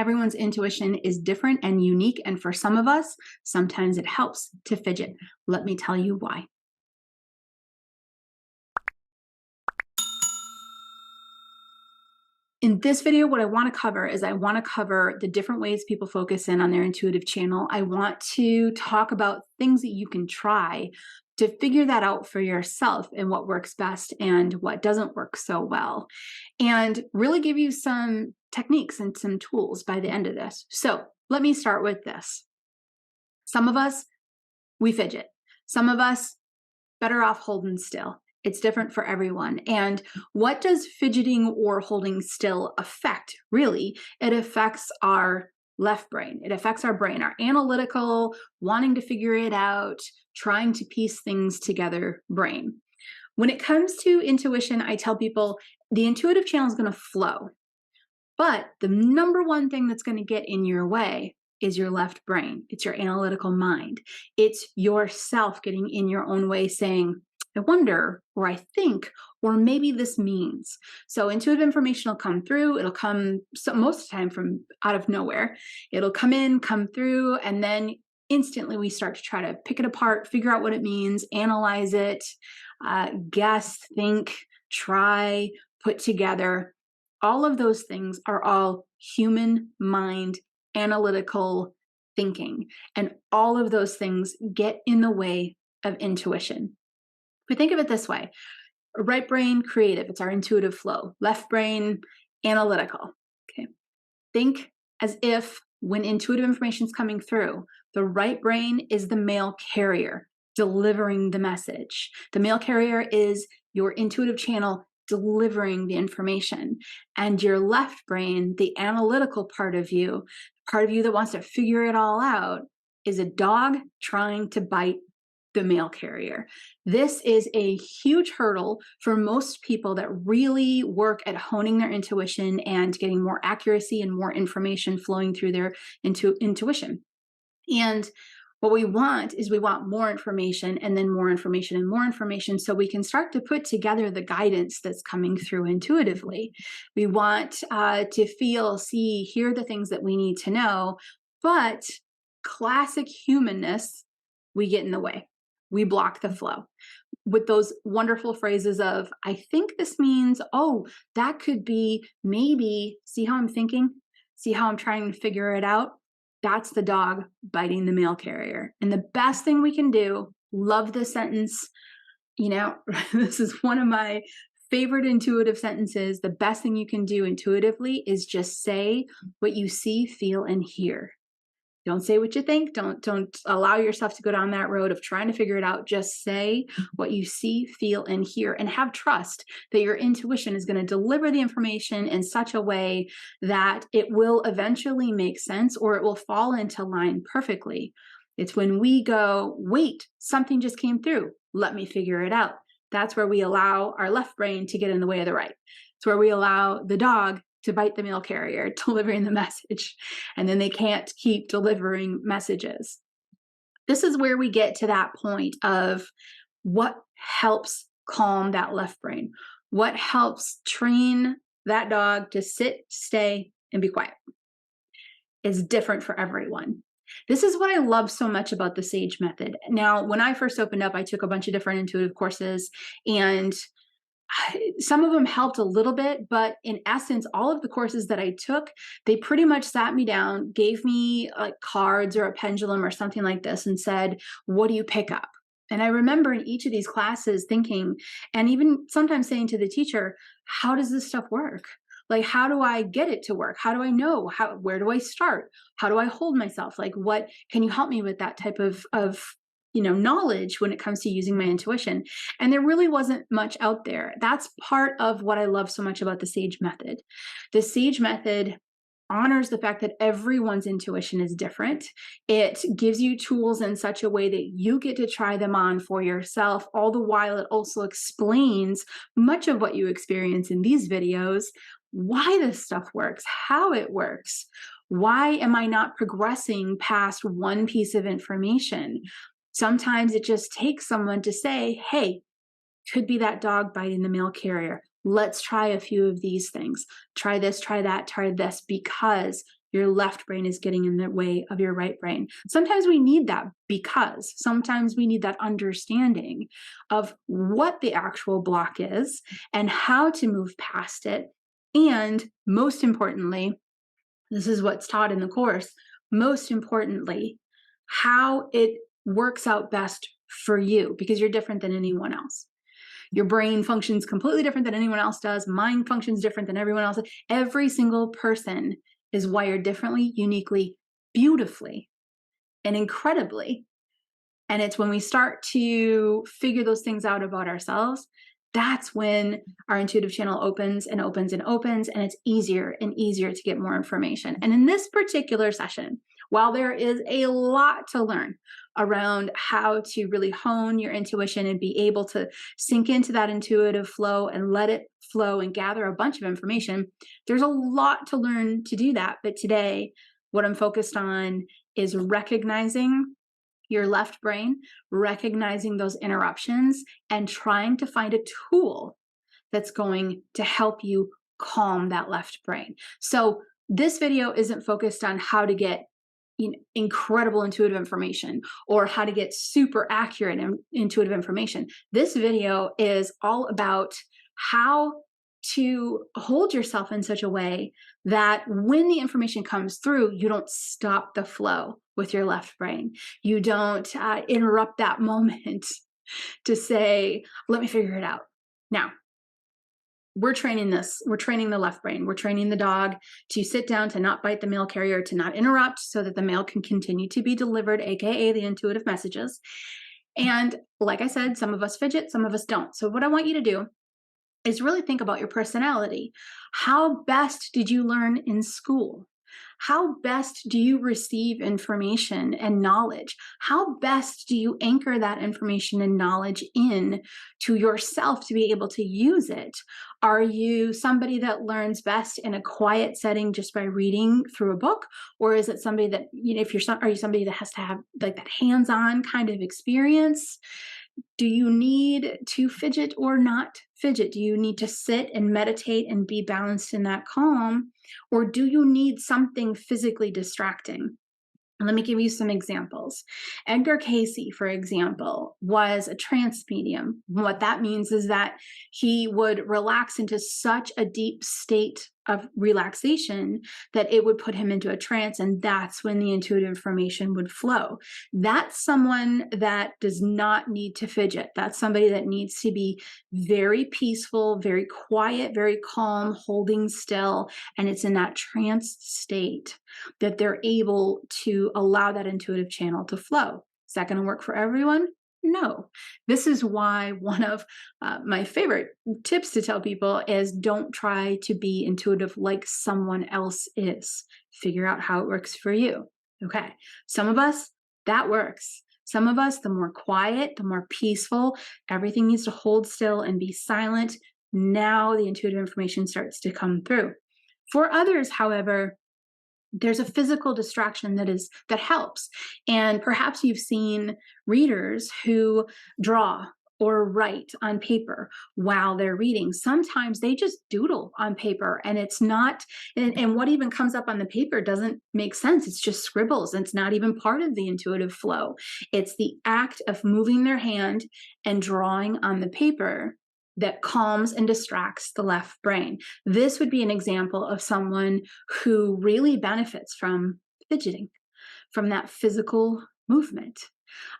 Everyone's intuition is different and unique, and for some of us, sometimes it helps to fidget. Let me tell you why. In this video, what I want to cover is I want to cover the different ways people focus in on their intuitive channel. I want to talk about things that you can try to figure that out for yourself and what works best and what doesn't work so well, and really give you some techniques and some tools by the end of this. So let me start with this. Some of us, we fidget. Some of us, better off holding still. It's different for everyone. And what does fidgeting or holding still affect? Really, it affects our left brain. It affects our brain, our analytical, wanting to figure it out, trying to piece things together brain. When it comes to intuition, I tell people the intuitive channel is going to flow. But the number one thing that's going to get in your way is your left brain. It's your analytical mind. It's yourself getting in your own way saying, I wonder, or I think, or maybe this means. So intuitive information will come through. It'll come most of the time from out of nowhere. It'll come in, come through, and then instantly we start to try to pick it apart, figure out what it means, analyze it, guess, think, try, put together. All of those things are all human mind analytical thinking. And all of those things get in the way of intuition. We think of it this way: right brain, creative, it's our intuitive flow. Left brain, analytical. Okay. Think as if when intuitive information is coming through, the right brain is the mail carrier delivering the message. The mail carrier is your intuitive channel delivering the information. And your left brain, the analytical part of you that wants to figure it all out, is a dog trying to bite the mail carrier. This is a huge hurdle for most people that really work at honing their intuition and getting more accuracy and more information flowing through their intuition. And what we want is we want more information and then more information and more information so we can start to put together the guidance that's coming through intuitively. We want to feel, see, hear the things that we need to know, but classic humanness, we get in the way. We block the flow with those wonderful phrases of, I think this means, oh, that could be maybe, see how I'm thinking? See how I'm trying to figure it out? That's the dog biting the mail carrier. And the best thing we can do, love this sentence, this is one of my favorite intuitive sentences. The best thing you can do intuitively is just say what you see, feel, and hear. Don't say what you think. Don't allow yourself to go down that road of trying to figure it out. Just say what you see, feel, and hear, and have trust that your intuition is going to deliver the information in such a way that it will eventually make sense or it will fall into line perfectly. It's when we go, wait, something just came through. Let me figure it out. That's where we allow our left brain to get in the way of the right. It's where we allow the dog to bite the mail carrier, delivering the message, and then they can't keep delivering messages. This is where we get to that point of what helps calm that left brain, what helps train that dog to sit, stay, and be quiet. It's different for everyone. This is what I love so much about the SAGE method. Now, when I first opened up, I took a bunch of different intuitive courses, and some of them helped a little bit, but in essence, all of the courses that I took, they pretty much sat me down, gave me like cards or a pendulum or something like this and said, what do you pick up? And I remember in each of these classes thinking, and even sometimes saying to the teacher, how does this stuff work? Like, how do I get it to work? How do I know? Where do I start? How do I hold myself? Like, what can you help me with that type of knowledge when it comes to using my intuition? And there really wasn't much out there. That's part of what I love so much about the SAGE method. The SAGE method honors the fact that everyone's intuition is different. It gives you tools in such a way that you get to try them on for yourself. All the while, it also explains much of what you experience in these videos, why this stuff works, how it works. Why am I not progressing past one piece of information? Sometimes it just takes someone to say, hey, could be that dog biting the mail carrier. Let's try a few of these things. Try this, try that, try this, because your left brain is getting in the way of your right brain. Sometimes we need that because sometimes we need that understanding of what the actual block is and how to move past it. And most importantly, this is what's taught in the course, most importantly, how it works out best for you, because you're different than anyone else. Your brain functions completely different than anyone else does. Mine functions different than everyone else. Every single person is wired differently, uniquely, beautifully, and incredibly. And it's when we start to figure those things out about ourselves, that's when our intuitive channel opens and opens and opens, and it's easier and easier to get more information. And in this particular session, while there is a lot to learn around how to really hone your intuition and be able to sink into that intuitive flow and let it flow and gather a bunch of information, there's a lot to learn to do that. But today, what I'm focused on is recognizing your left brain, recognizing those interruptions, and trying to find a tool that's going to help you calm that left brain. So this video isn't focused on how to get incredible intuitive information or how to get super accurate intuitive information. This video is all about how to hold yourself in such a way that when the information comes through, you don't stop the flow with your left brain. You don't interrupt that moment to say, let me figure it out. Now, we're training this. We're training the left brain. We're training the dog to sit down, to not bite the mail carrier, to not interrupt so that the mail can continue to be delivered, AKA the intuitive messages. And like I said, some of us fidget, some of us don't. So what I want you to do is really think about your personality. How best did you learn in school? How best do you receive information and knowledge? How best do you anchor that information and knowledge in to yourself to be able to use it? Are you somebody that learns best in a quiet setting just by reading through a book? Or is it somebody that, are you somebody that has to have like that hands-on kind of experience? Do you need to fidget or not fidget? Do you need to sit and meditate and be balanced in that calm? Or do you need something physically distracting? Let me give you some examples. Edgar Cayce, for example, was a trance medium. What that means is that he would relax into such a deep state of relaxation that it would put him into a trance, and that's when the intuitive information would flow. That's someone that does not need to fidget. That's somebody that needs to be very peaceful, very quiet, very calm, holding still, and it's in that trance state that they're able to allow that intuitive channel to flow. Is that going to work for everyone? No. This is why one of my favorite tips to tell people is don't try to be intuitive like someone else is. Figure out how it works for you. Okay. Some of us, that works. Some of us, the more quiet, the more peaceful, everything needs to hold still and be silent. Now the intuitive information starts to come through. For others, however, there's a physical distraction that helps. And perhaps you've seen readers who draw or write on paper while they're reading. Sometimes they just doodle on paper and it's not, and what even comes up on the paper doesn't make sense. It's just scribbles and it's not even part of the intuitive flow. It's the act of moving their hand and drawing on the paper that calms and distracts the left brain. This would be an example of someone who really benefits from fidgeting, from that physical movement.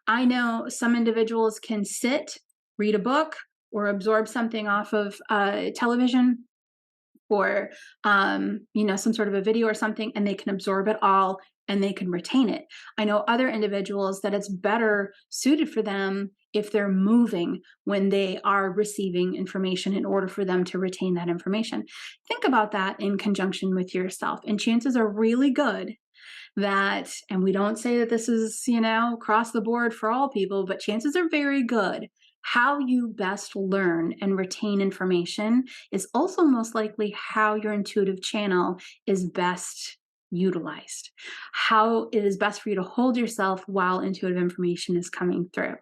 I know some individuals can sit, read a book, or absorb something off of television or some sort of a video or something, and they can absorb it all and they can retain it. I know other individuals that it's better suited for them if they're moving when they are receiving information in order for them to retain that information. Think about that in conjunction with yourself, and chances are really good that, and we don't say that this is, across the board for all people, but chances are very good how you best learn and retain information is also most likely how your intuitive channel is best utilized, how it is best for you to hold yourself while intuitive information is coming through.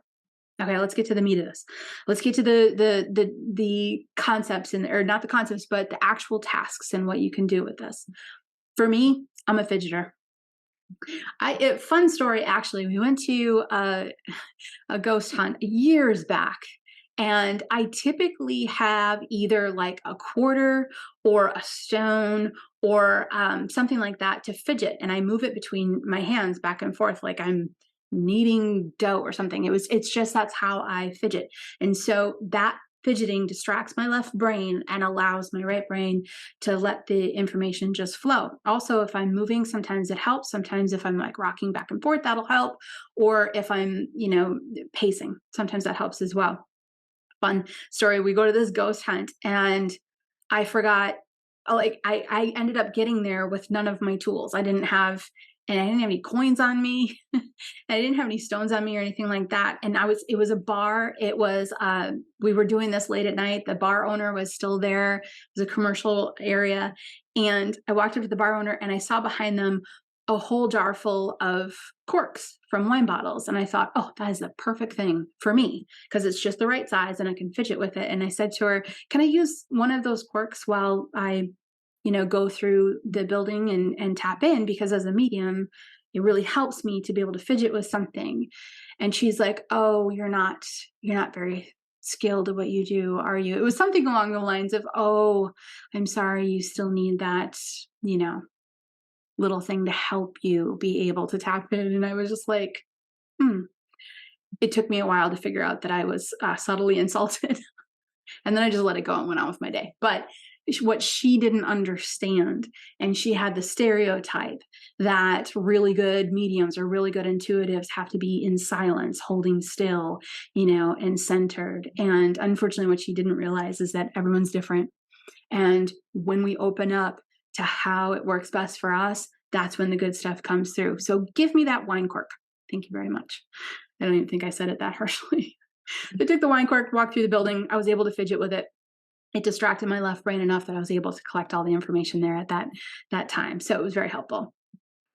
Okay, let's get to the meat of this. Let's get to the concepts or not the concepts, but the actual tasks and what you can do with this. For me, I'm a fidgeter. Fun story, actually. We went to a ghost hunt years back. And I typically have either like a quarter or a stone or something like that to fidget. And I move it between my hands back and forth like I'm kneading dough or something. It's just that's how I fidget. And so that fidgeting distracts my left brain and allows my right brain to let the information just flow. Also, if I'm moving, sometimes it helps. Sometimes if I'm like rocking back and forth, that'll help. Or if I'm, pacing, sometimes that helps as well. Fun story. We go to this ghost hunt and I forgot, like, I ended up getting there with none of my tools. I didn't have any coins on me. I didn't have any stones on me or anything like that. And it was a bar. We were doing this late at night. The bar owner was still there. It was a commercial area. And I walked up to the bar owner and I saw behind them a whole jar full of corks from wine bottles. And I thought, oh, that is the perfect thing for me because it's just the right size and I can fidget with it. And I said to her, can I use one of those corks while I, go through the building and tap in? Because as a medium, it really helps me to be able to fidget with something. And she's like, oh, you're not very skilled at what you do, are you? It was something along the lines of, oh, I'm sorry, you still need that, little thing to help you be able to tap in. And I was just like, hmm. It took me a while to figure out that I was subtly insulted. And then I just let it go and went on with my day. But what she didn't understand, and she had the stereotype that really good mediums or really good intuitives have to be in silence, holding still, and centered. And unfortunately, what she didn't realize is that everyone's different. And when we open up to how it works best for us, that's when the good stuff comes through. So give me that wine cork. Thank you very much. I don't even think I said it that harshly. I took the wine cork, walked through the building. I was able to fidget with it. It distracted my left brain enough that I was able to collect all the information there at that time. So it was very helpful.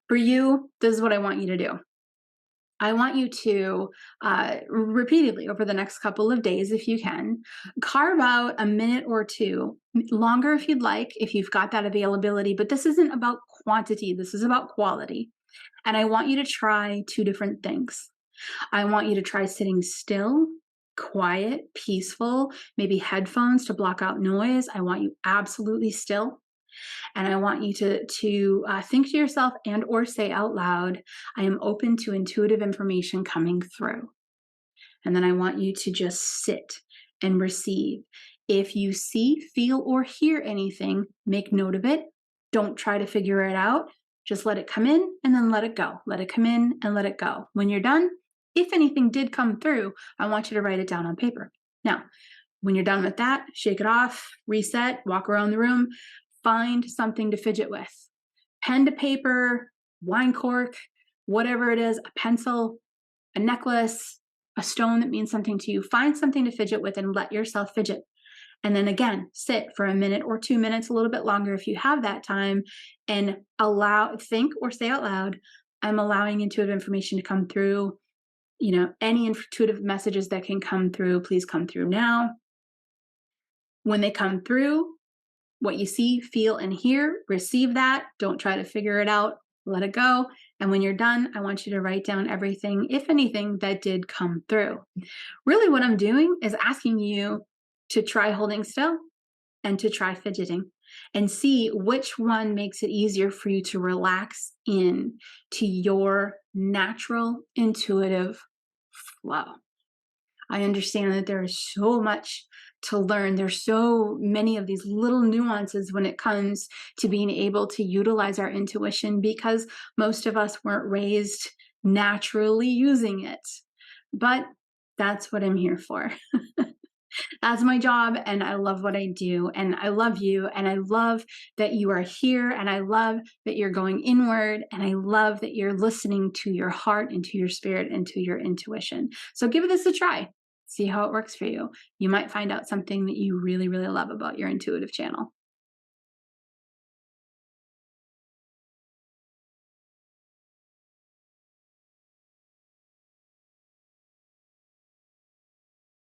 For you, this is what I want you to do. I want you to repeatedly over the next couple of days, if you can, carve out a minute or two, longer if you'd like, if you've got that availability. But this isn't about quantity, this is about quality. And I want you to try two different things. I want you to try sitting still, quiet, peaceful, maybe headphones to block out noise. I want you absolutely still. And I want you to think to yourself and or say out loud, I am open to intuitive information coming through. And then I want you to just sit and receive. If you see, feel, or hear anything, make note of it. Don't try to figure it out. Just let it come in and then let it go. Let it come in and let it go. When you're done, if anything did come through, I want you to write it down on paper. Now, when you're done with that, shake it off, reset, walk around the room, find something to fidget with. Pen to paper, wine cork, whatever it is, a pencil, a necklace, a stone that means something to you. Find something to fidget with and let yourself fidget. And then again, sit for a minute or 2 minutes, a little bit longer if you have that time, and think or say out loud, I'm allowing intuitive information to come through. Any intuitive messages that can come through, please come through now. When they come through, what you see, feel, and hear, receive that. Don't try to figure it out. Let it go. And when you're done, I want you to write down everything, if anything, that did come through. Really, what I'm doing is asking you to try holding still and to try fidgeting and see which one makes it easier for you to relax in to your natural intuitive flow. I understand that there is so much to learn. There's so many of these little nuances when it comes to being able to utilize our intuition because most of us weren't raised naturally using it. But that's what I'm here for. That's my job, and I love what I do, and I love you, and I love that you are here, and I love that you're going inward, and I love that you're listening to your heart and to your spirit and to your intuition. So give this a try. See how it works for you. You might find out something that you really, really love about your intuitive channel.